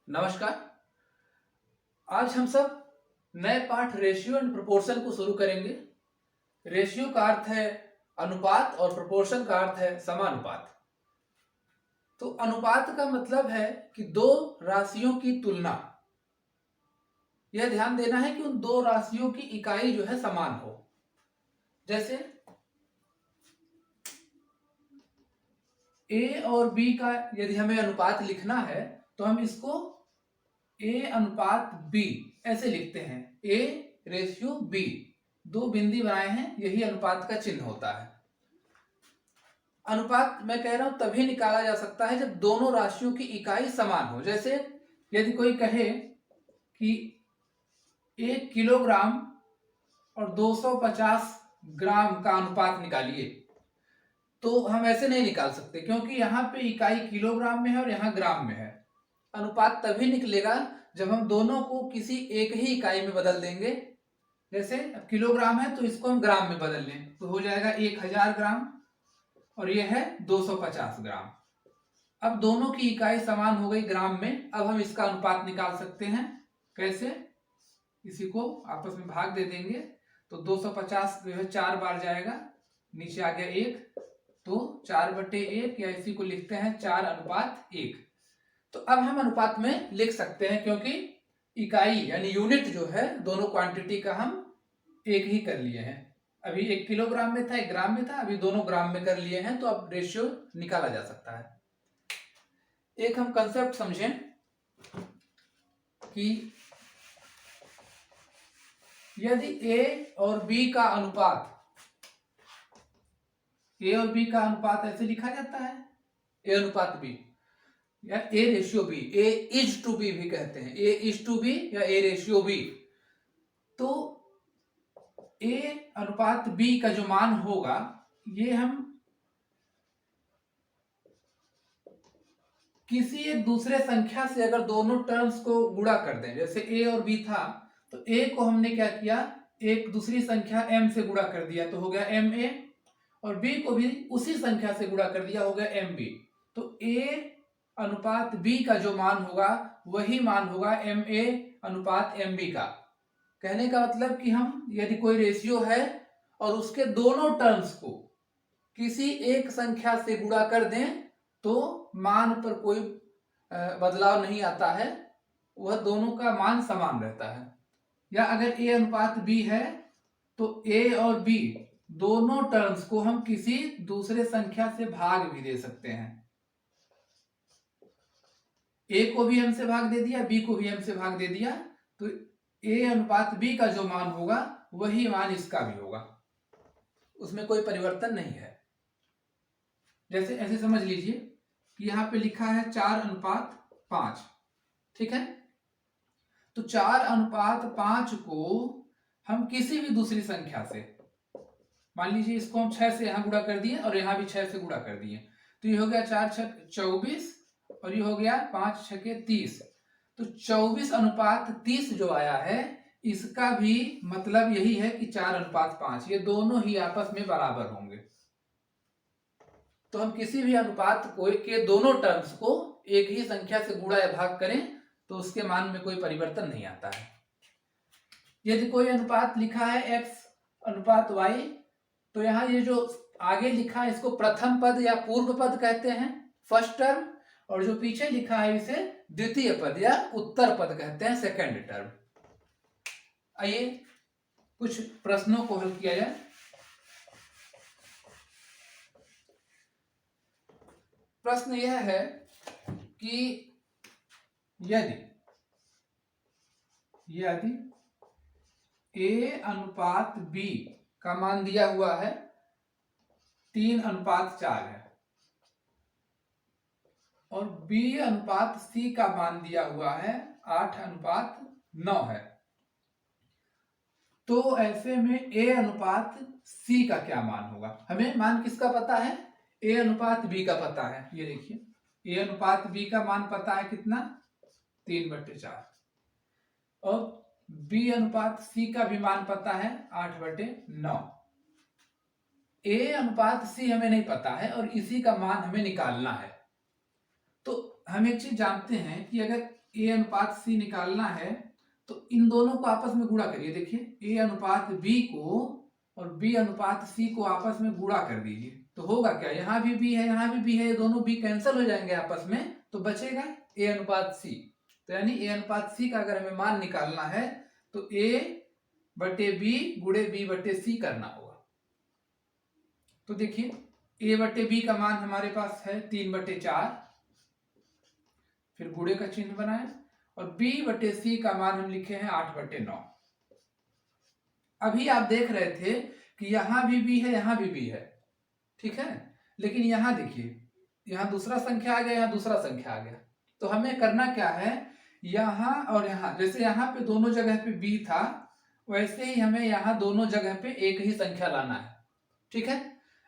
नमस्कार। आज हम सब नए पाठ रेशियो एंड प्रोपोर्शन को शुरू करेंगे। रेशियो का अर्थ है अनुपात और प्रोपोर्शन का अर्थ है समानुपात। तो अनुपात का मतलब है कि दो राशियों की तुलना। यह ध्यान देना है कि उन दो राशियों की इकाई जो है समान हो। जैसे a और b का यदि हमें अनुपात लिखना है तो हम इसको a अनुपात b ऐसे लिखते हैं। a रेशियो b, दो बिंदी बनाए हैं, यही अनुपात का चिन्ह होता है। अनुपात मैं कह रहा हूं तभी निकाला जा सकता है जब दोनों राशियों की इकाई समान हो। जैसे यदि कोई कहे कि 1 किलोग्राम और 250 ग्राम का अनुपात निकालिए, तो हम ऐसे नहीं निकाल सकते क्योंकि यहाँ पे इकाई किलोग्राम में है और यहाँ ग्राम में है। अनुपात तभी निकलेगा जब हम दोनों को किसी एक ही इकाई में बदल देंगे। जैसे अब किलोग्राम है तो इसको हम ग्राम में बदल लें तो हो जाएगा 1000 ग्राम और यह है 250 ग्राम। अब दोनों की इकाई समान हो गई ग्राम में। अब हम इसका अनुपात निकाल सकते हैं। कैसे? इसी को आपस में भाग दे देंगे तो 250 जो है 4 बार जाएगा, नीचे आ गया 1, तो 4/1 या इसी को लिखते हैं 4:1। तो अब हम अनुपात में लिख सकते हैं क्योंकि इकाई यानी यूनिट जो है दोनों क्वांटिटी का हम एक ही कर लिए हैं। अभी 1 किलोग्राम में था, 1 ग्राम में था, अभी दोनों ग्राम में कर लिए हैं, तो अब रेशियो निकाला जा सकता है। एक हम कंसेप्ट समझें कि यदि a और b का अनुपात, a और b का अनुपात ऐसे लिखा जाता है, a अनुपात b या a ratio b, a is to b भी कहते हैं, a इज टू b या a रेशियो b। तो a अनुपात b का जो मान होगा ये हम किसी एक दूसरे संख्या से अगर दोनों टर्म्स को गुणा कर दें, जैसे a और b था तो a को हमने क्या किया, एक दूसरी संख्या m से गुणा कर दिया तो हो गया ma, और b को भी उसी संख्या से गुणा कर दिया, हो गया mb। तो a अनुपात b का जो मान होगा वही मान होगा ma अनुपात mb का। कहने का मतलब कि हम यदि कोई रेशियो है और उसके दोनों टर्म्स को किसी एक संख्या से गुणा कर दें तो मान पर कोई बदलाव नहीं आता है, वह दोनों का मान समान रहता है। या अगर a अनुपात b है तो a और b दोनों टर्म्स को हम किसी दूसरे संख्या से भाग भी दे सकते हैं। a को भी m से भाग दे दिया, b को भी m से भाग दे दिया, तो a अनुपात b का जो मान होगा वही मान इसका भी होगा, उसमें कोई परिवर्तन नहीं है। जैसे ऐसे समझ लीजिए कि यहाँ पे लिखा है 4:5, ठीक है। तो 4:5 को हम किसी भी दूसरी संख्या से, मान लीजिए इसको हम 6 से यहाँ गुणा कर दिए और यहाँ भी 6 से गुणा कर दिए, तो ये हो गया 4 × 6 = 24 और ये हो गया 5 × 6 = 30। तो 24:30 जो आया है इसका भी मतलब यही है कि 4:5, ये दोनों ही आपस में बराबर होंगे। तो हम किसी भी अनुपात को के दोनों टर्म्स को एक ही संख्या से गुणा या भाग करें तो उसके मान में कोई परिवर्तन नहीं आता है। यदि कोई अनुपात लिखा है x अनुपात y, तो यहाँ ये जो आगे लिखा है इसको प्रथम पद या पूर्व पद कहते हैं, फर्स्ट टर्म, और जो पीछे लिखा है इसे द्वितीय पद या उत्तर पद कहते हैं, सेकंड टर्म। आइए कुछ प्रश्नों को हल किया जाए। प्रश्न यह है कि यदि a अनुपात b का मान दिया हुआ है 3:4 है और b अनुपात c का मान दिया हुआ है 8:9 है, तो ऐसे में a अनुपात c का क्या मान होगा? हमें मान किसका पता है? a अनुपात b का पता है। ये देखिए a अनुपात b का मान पता है कितना, 3/4, और b अनुपात c का भी मान पता है 8/9। a अनुपात c हमें नहीं पता है और इसी का मान हमें निकालना है। तो हम एक चीज जानते हैं कि अगर ए अनुपात सी निकालना है तो इन दोनों को आपस में गुणा करिए। देखिए ए अनुपात बी को और बी अनुपात सी को आपस में गुणा कर दीजिए तो होगा क्या, यहाँ भी बी है यहाँ भी बी है, ये दोनों बी कैंसिल हो जाएंगे आपस में तो बचेगा ए अनुपात सी। तो यानी ए अनुपात सी का अगर हमें मान निकालना है तो ए बटे बी गुणे बी बटे सी करना होगा। तो देखिए ए बटे बी का मान हमारे पास है 3/4, फिर गुणे का चिन्ह बनाए, और b बटे सी का मान हम लिखे हैं 8/9। अभी आप देख रहे थे कि यहां भी b है यहां भी b है, ठीक है, लेकिन यहां देखिए यहां दूसरा संख्या आ गया यहां दूसरा संख्या आ गया। तो हमें करना क्या है, यहां और यहां, जैसे यहां पे दोनों जगह पे b था वैसे ही हमें यहां दोनों जगह पे एक ही संख्या लाना है, ठीक है।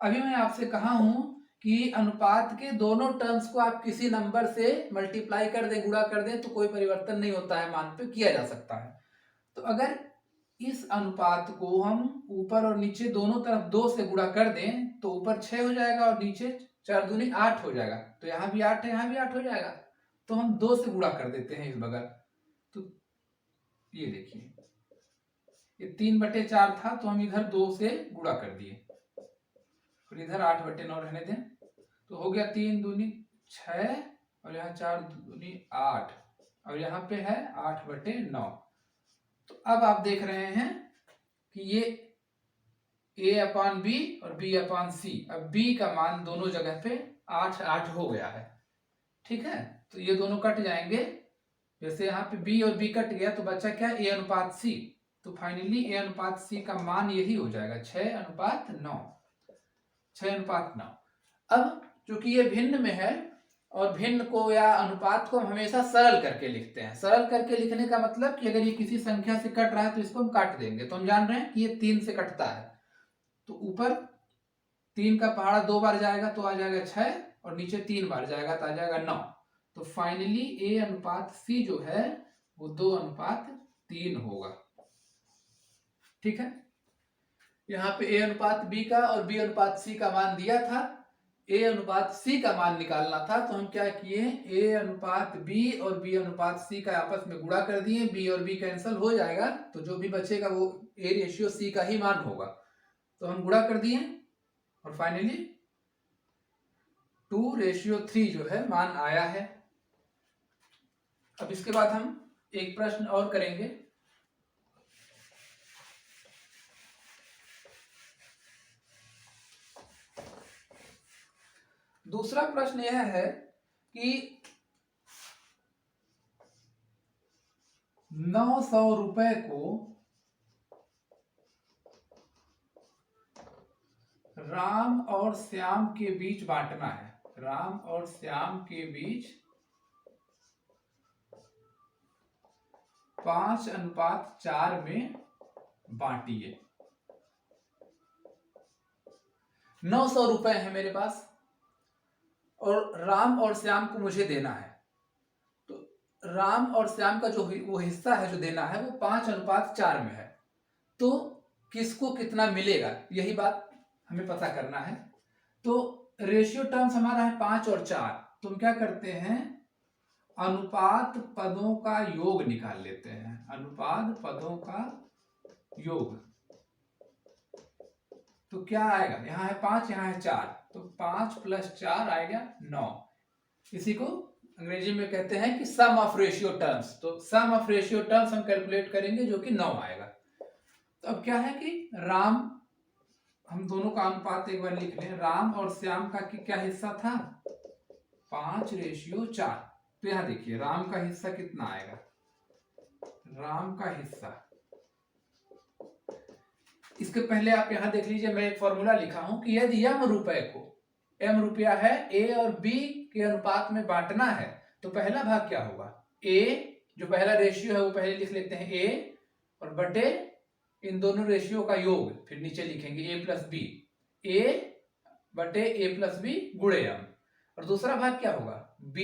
अभी मैं आपसे कहा हूं कि अनुपात के दोनों टर्म्स को आप किसी नंबर से मल्टीप्लाई कर दें, गुणा कर दें तो कोई परिवर्तन नहीं होता है, मान पे किया जा सकता है। तो अगर इस अनुपात को हम ऊपर और नीचे दोनों तरफ 2 से गुणा कर दें तो ऊपर 6 हो जाएगा और नीचे 4 दूनी 8 हो जाएगा। तो यहाँ भी 8 है यहाँ भी 8 हो जाएगा, तो हम 2 से गुणा कर देते हैं इस बगल। तो ये देखिए ये 3/4 था तो हम इधर 2 से गुणा कर दिए, फिर इधर 8/9 रहने दें तो हो गया 3 दूनी 6 और यहाँ 4 दूनी 8 और यहाँ पे है 8/9। तो अब आप देख रहे हैं कि ये a/b और b/c, अब b का मान दोनों जगह पे 8 हो गया है, ठीक है। तो ये दोनों कट जाएंगे, जैसे यहाँ पे b और b कट गया तो बचा क्या, a अनुपात c। तो फाइनली a अनुपात c का मान यही हो जाएगा 6:9, 6:9। अब चूंकि ये भिन्न में है और भिन्न को या अनुपात को हम हमेशा सरल करके लिखते हैं। सरल करके लिखने का मतलब कि अगर ये किसी संख्या से कट रहा है तो इसको हम काट देंगे। तो हम जान रहे हैं कि ये 3 से कटता है तो ऊपर 3 का पहाड़ा 2 बार जाएगा तो आ जाएगा 6 और नीचे 3 बार जाएगा तो आ जाएगा 9। तो फाइनली a अनुपात c जो है वो 2:3 होगा, ठीक है। यहाँ पे a अनुपात b का और b अनुपात c का मान दिया था, a अनुपात c का मान निकालना था तो हम क्या किए, a अनुपात b और b अनुपात c का आपस में गुणा कर दिए, b और b कैंसिल हो जाएगा तो जो भी बचेगा वो a/c का ही मान होगा। तो हम गुणा कर दिए और फाइनली 2:3 जो है मान आया है। अब इसके बाद हम एक प्रश्न और करेंगे। दूसरा प्रश्न यह है कि 900 रुपए को राम और श्याम के बीच बांटना है। राम और श्याम के बीच 5:4 में बांटिए। 900 रुपए है मेरे पास और राम और श्याम को मुझे देना है। तो राम और श्याम का जो वो हिस्सा है जो देना है वो 5:4 में है, तो किसको कितना मिलेगा यही बात हमें पता करना है। तो रेशियो टर्म्स हमारा है 5 और 4, तो हम क्या करते हैं, अनुपात पदों का योग निकाल लेते हैं। अनुपात पदों का योग तो क्या आएगा, यहाँ है 5 यहाँ है 4, तो 5 + 4 आएगा 9। इसी को अंग्रेजी में कहते हैं कि सम ऑफ रेशियो टर्म्स। तो सम ऑफ रेशियो टर्म्स हम कैलकुलेट करेंगे जो कि 9 आएगा। तो अब क्या है कि राम, हम दोनों का अनुपात एक बार लिख लें। राम और श्याम का क्या हिस्सा था, 5:4। तो यहां देखिए राम का हिस्सा कितना आएगा, राम का हिस्सा, इसके पहले आप यहां देख लीजिए मैं एक फॉर्मूला लिखा हूं कि यदि m रुपए को, m रुपया है, a और b के अनुपात में बांटना है तो पहला भाग क्या होगा, a जो पहला रेशियो है वो पहले लिख लेते हैं a और बटे इन दोनों रेशियो का योग, फिर नीचे लिखेंगे a + b, a बटे a + b गुणे m, और दूसरा भाग क्या होगा b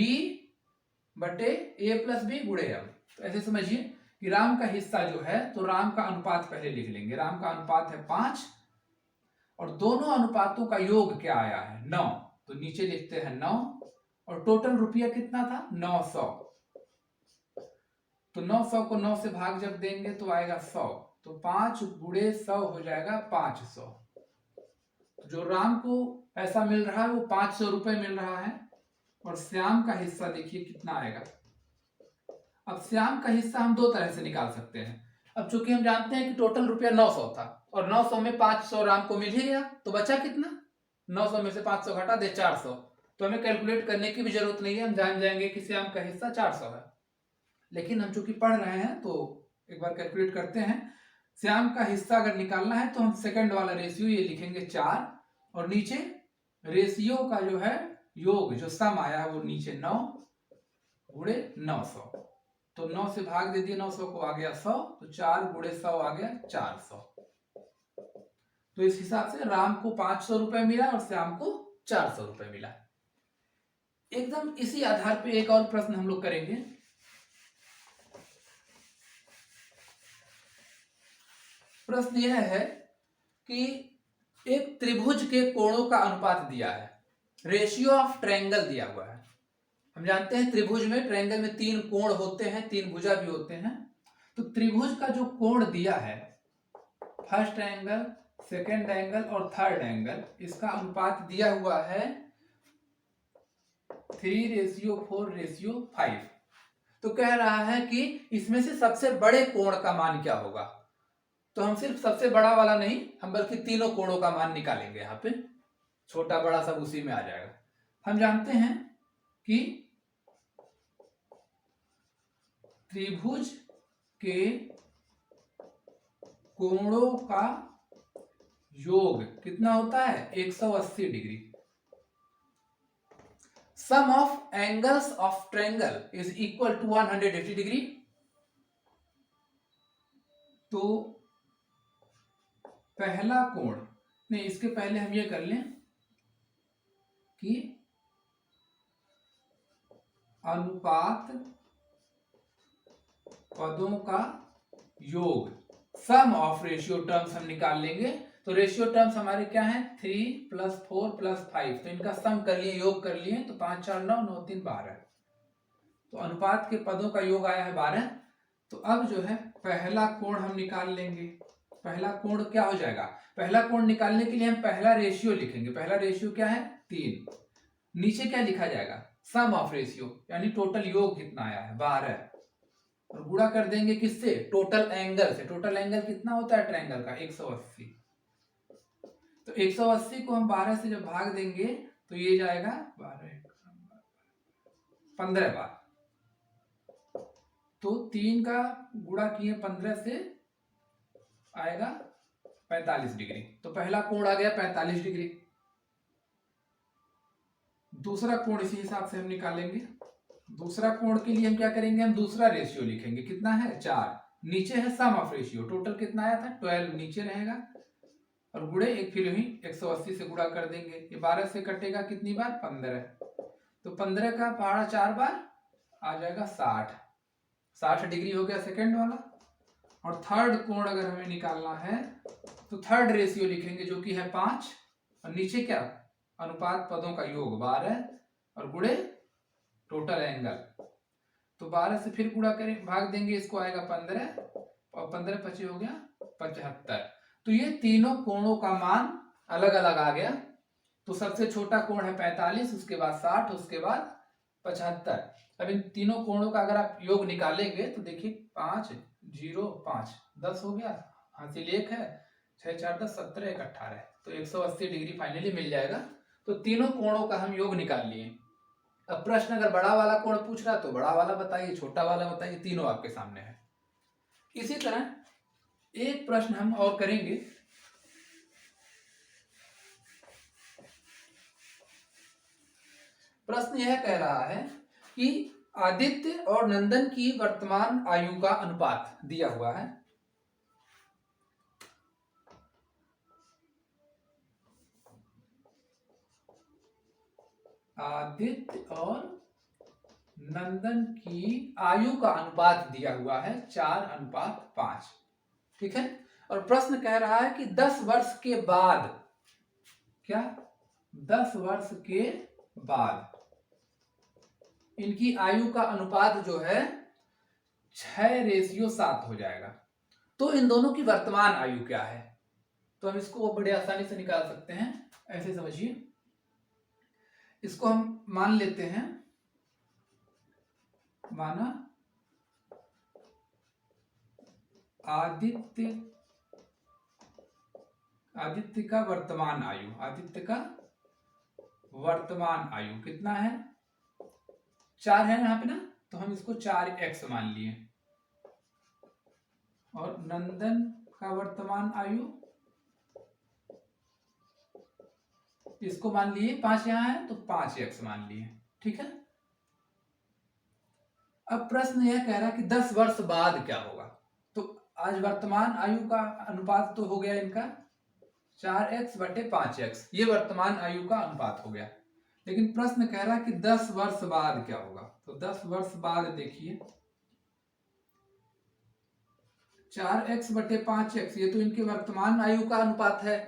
बटे a + b गुणे m। तो ऐसे समझिए कि राम का हिस्सा जो है तो राम का अनुपात पहले लिख लेंगे। राम का अनुपात है 5 और दोनों अनुपातों का योग क्या आया है 9, तो नीचे लिखते हैं 9 और टोटल रुपया कितना था 900। तो 900 को 9 से भाग जब देंगे तो आएगा 100, तो 5 गुणे 100 हो जाएगा 500। तो जो राम को पैसा मिल रहा है वो 500 रुपए मिल रहा है, और श्याम का हिस्सा देखिए कितना आएगा। अब श्याम का हिस्सा हम दो तरह से निकाल सकते हैं। अब चूंकि हम जानते हैं कि टोटल रुपया 900 था, और 900 में 500 राम को मिल ही गया, तो बचा कितना, 900 में से 500 घटा दे 400। तो हमें कैलकुलेट करने की भी जरूरत नहीं है, हम जान जाएंगे कि श्याम का हिस्सा 400 है। लेकिन हम चूंकि पढ़ रहे हैं तो एक बार कैलकुलेट करते हैं। श्याम का हिस्सा अगर निकालना है तो हम सेकंड वाला रेशियो ये लिखेंगे 4, और नीचे रेशियो का जो है योग, जो सम आया है वो नीचे 9 गुणे 900। तो 9 से भाग दे दिए 900 को, आ गया 100, तो 4 गुणे 100 आ गया 400। तो इस हिसाब से राम को 500 रुपए मिला और श्याम को 400 रुपए मिला। एकदम इसी आधार पे एक और प्रश्न हम लोग करेंगे। प्रश्न यह है कि एक त्रिभुज के कोणों का अनुपात दिया है, रेशियो ऑफ ट्रायंगल दिया हुआ है। हम जानते हैं त्रिभुज में, ट्रायंगल में 3 कोण होते हैं, 3 भुजा भी होते हैं। तो त्रिभुज का जो कोण दिया है, फर्स्ट एंगल, सेकेंड एंगल और थर्ड एंगल, इसका अनुपात दिया हुआ है 3:4:5। तो कह रहा है कि इसमें से सबसे बड़े कोण का मान क्या होगा। तो हम सिर्फ सबसे बड़ा वाला नहीं, हम बल्कि तीनों कोणों का मान निकालेंगे। यहाँ पे छोटा बड़ा सब उसी में आ जाएगा। हम जानते हैं कि त्रिभुज के कोणों का योग कितना होता है, 180 degree. Sum of angles of triangle is equal to 180 degree. तो पहला कोण नहीं, इसके पहले हम ये कर लें कि अनुपात पदों का योग, सम ऑफ रेशियो टर्म्स हम निकाल लेंगे। तो रेशियो टर्म्स हमारे क्या हैं, 3 + 4 + 5। तो इनका सम कर लिए, योग कर लिए, तो 5 4 9 9 3 12। तो अनुपात के पदों का योग आया है 12। तो अब जो है पहला कोण हम निकाल लेंगे। पहला कोण क्या हो जाएगा, पहला कोण निकालने के लिए हम पहला रेशियो लिखेंगे। पहला रेशियो क्या है, 3। नीचे क्या लिखा जाएगा, सम ऑफ रेशियो, यानी टोटल योग कितना आया है 12, और गुणा कर देंगे किससे, टोटल एंगल से। टोटल एंगल कितना होता है ट्रायंगल का, 180। तो 180 को हम 12 से जब भाग देंगे तो ये जाएगा 15 बार। तो 3 का गुणा किए 15 से आएगा 45 डिग्री। तो पहला कोण आ गया 45 डिग्री। दूसरा कोण इसी हिसाब से हम निकालेंगे। दूसरा कोण के लिए हम क्या करेंगे, हम दूसरा रेशियो लिखेंगे। कितना है, 4। नीचे है सम ऑफ रेशियो, टोटल कितना आया था 12, नीचे रहेगा, और गुणे एक फिर ही 180 से गुणा कर देंगे। ये 12 से कटेगा कितनी बार, 15। तो 15 का पहाड़ा 4 बार आ जाएगा 60 डिग्री हो गया सेकंड वाला। और थर्ड कोण अगर हमें निकालना है तो थर्ड रेशियो लिखेंगे जो कि है 5, और नीचे क्या, अनुपात पदों का योग 12, और गुणे टोटल एंगल। तो 12 से फिर गुणा करें, भाग देंगे, इसको आएगा 15, और 15 25 हो गया 75। तो ये तीनों कोणों का मान अलग अलग आ गया। तो सबसे छोटा कोण है 45, उसके बाद 60, उसके बाद 75। अब इन तीनों कोणों का अगर आप योग निकालेंगे तो देखिए 5 0 5 10 हो गया, हासिल 1 है, 6 4 10 17 1 18। तो 180 डिग्री फाइनली मिल जाएगा। तो तीनों कोणों का हम योग निकाल लिए। अब प्रश्न अगर बड़ा वाला कोण पूछ रहा तो बड़ा वाला बताइए, छोटा वाला बताइए, तीनों आपके सामने है। इसी तरह एक प्रश्न हम और करेंगे। प्रश्न यह कह रहा है कि आदित्य और नंदन की वर्तमान आयु का अनुपात दिया हुआ है। आदित्य और नंदन की आयु का अनुपात दिया हुआ है 4:5। ठीक है। और प्रश्न कह रहा है कि 10 वर्ष के बाद, क्या 10 वर्ष के बाद इनकी आयु का अनुपात जो है 6:7 हो जाएगा। तो इन दोनों की वर्तमान आयु क्या है? तो हम इसको बड़े आसानी से निकाल सकते हैं। ऐसे समझिए, इसको हम मान लेते हैं, माना आदित्य का वर्तमान आयु, आदित्य का वर्तमान आयु कितना है? 4 है यहाँ पे ना, तो हम इसको 4x मान लिए। और नंदन का वर्तमान आयु, इसको मान लिए 5 यहाँ है तो 5x मान लिए। ठीक है। अब प्रश्न यह कह रहा है कि 10 वर्ष बाद क्या होगा। तो आज वर्तमान आयु का अनुपात तो हो गया इनका 4x/5x, ये वर्तमान आयु का अनुपात हो गया। लेकिन प्रश्न कह रहा है कि 10 वर्ष बाद क्या होगा। तो 10 वर्ष बाद देखिए, 4x/5x ये तो इनके वर्तमान आयु का अनुपात है।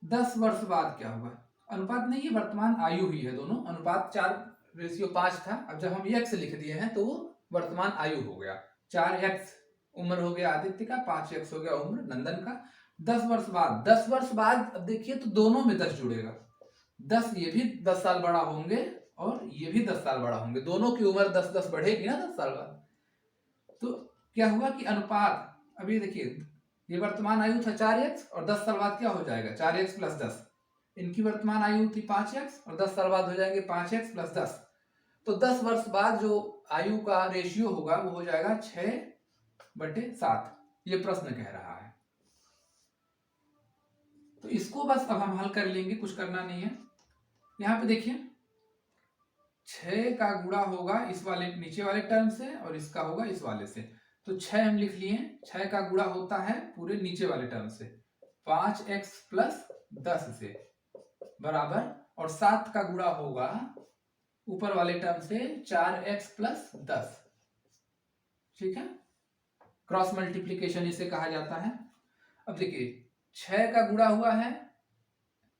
10 वर्ष बाद क्या होगा? अनुपात नहीं, ये वर्तमान आयु ही है दोनों। अनुपात 4:5 था, अब जब हम x लिख दिए हैं तो वो वर्तमान आयु हो गया। 4x उम्र हो गया आदित्य का, 5x हो गया उम्र नंदन का। 10 वर्ष बाद, 10 वर्ष बाद अब देखिए तो दोनों में 10 जुड़ेगा। 10 ये भी 10 साल बड़ा होंगे और ये भी 10 साल बड़ा होंगे, दोनों की उम्र 10-10 बढ़ेगी ना 10 साल बाद। तो क्या हुआ कि अनुपात, अभी देखिए ये वर्तमान आयु था 4x और 10 साल बाद क्या हो जाएगा 4x + 10। इनकी वर्तमान आयु थी 5x और 10 साल बाद हो जाएंगे 5x + 10। तो 10 वर्ष बाद जो आयु का रेशियो होगा वो हो जाएगा 6/7। ये प्रश्न कह रहा है। तो इसको बस अब हम हल कर लेंगे, कुछ करना नहीं है। यहाँ पे देखिए 6 का गुणा होगा इस वाले नीचे वाले टर्म से और इसका होगा इस वाले से। तो 6 हम लिख लिए, 6 का गुणा होता है पूरे नीचे वाले टर्म से 5x + 10 से बराबर, और 7 का गुणा होगा ऊपर वाले टर्म से 4x + 10। ठीक है, क्रॉस मल्टीप्लीकेशन इसे कहा जाता है। अब देखिए 6 का गुणा हुआ है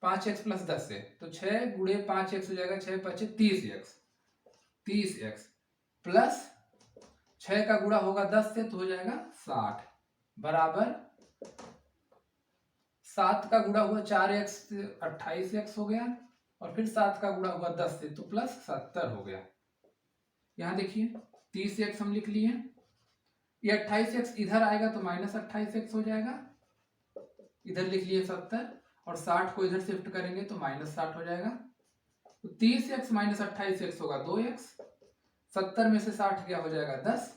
5x + 10 से, तो 6 × 5x हो जाएगा 6×5 = 30x प्लस 6 का गुणा होगा 10 से तो हो जाएगा 60 बराबर 7 का गुणा हुआ 4x से 28x हो गया, और फिर 7 का गुणा हुआ 10 से तो +70 हो गया। यहां देखिए 30x हम लिख लिए, ये 28x इधर आएगा तो -28x हो जाएगा, इधर लिख लिए 70 और 60 को इधर शिफ्ट करेंगे तो -60 हो जाएगा। तो 30x - 28x होगा 2x, 70 में से 60 क्या हो जाएगा 10।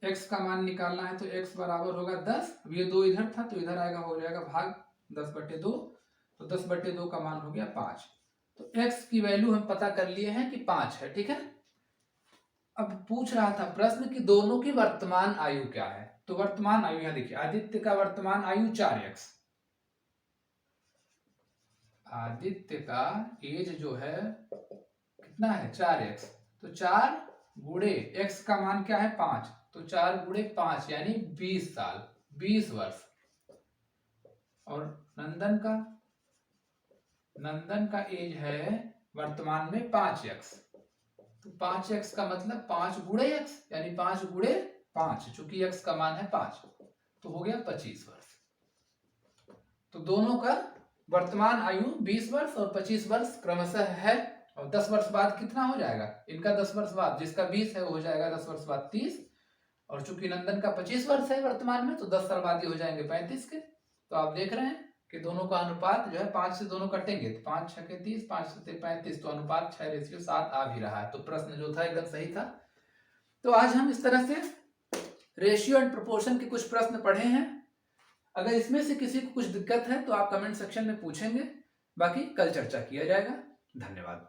x का मान निकालना है तो x बराबर होगा 10। अब ये 2 इधर था तो इधर आएगा, हो जाएगा भाग 10/2, तो 10/2 का मान हो गया 5। तो x की वैल्यू हम पता कर लिए हैं कि 5 है। ठीक है। अब पूछ रहा था प्रश्न कि दोनों की वर्तमान आयु क्या है। तो वर्तमान आयु यहां देखिए, आदित्य का वर्तमान आयु 4x, आदित्य का एज जो है कितना है 4x, तो 4 × x का मान क्या है 5, तो 4 × 5 यानी 20 साल, 20 वर्ष। और नंदन का एज है वर्तमान में 5x, तो 5x का मतलब 5 × x यानी 5 × 5, चूंकि x का मान है 5 तो हो गया 25 वर्ष। तो दोनों का वर्तमान आयु 20 वर्ष और 25 वर्ष क्रमशः है। और 10 वर्ष बाद कितना हो जाएगा इनका, 10 वर्ष बाद जिसका 20 है वो हो जाएगा 10 वर्ष बाद 30, और चूंकि नंदन का 25 वर्ष है वर्तमान में तो 10 साल बाद ही हो जाएंगे 35 के। तो आप देख रहे हैं कि दोनों का अनुपात जो है 5 से दोनों कटेंगे तो 5 × 6 = 30, 5 × 7 = 35, तो अनुपात 6:7 आ भी रहा है। तो प्रश्न जो था एकदम सही था। तो आज हम इस तरह से रेशियो एंड प्रोपोर्शन के कुछ प्रश्न पढ़े हैं। अगर इसमें से किसी को कुछ दिक्कत है तो आप कमेंट सेक्शन में पूछेंगे, बाकी कल चर्चा किया जाएगा। धन्यवाद।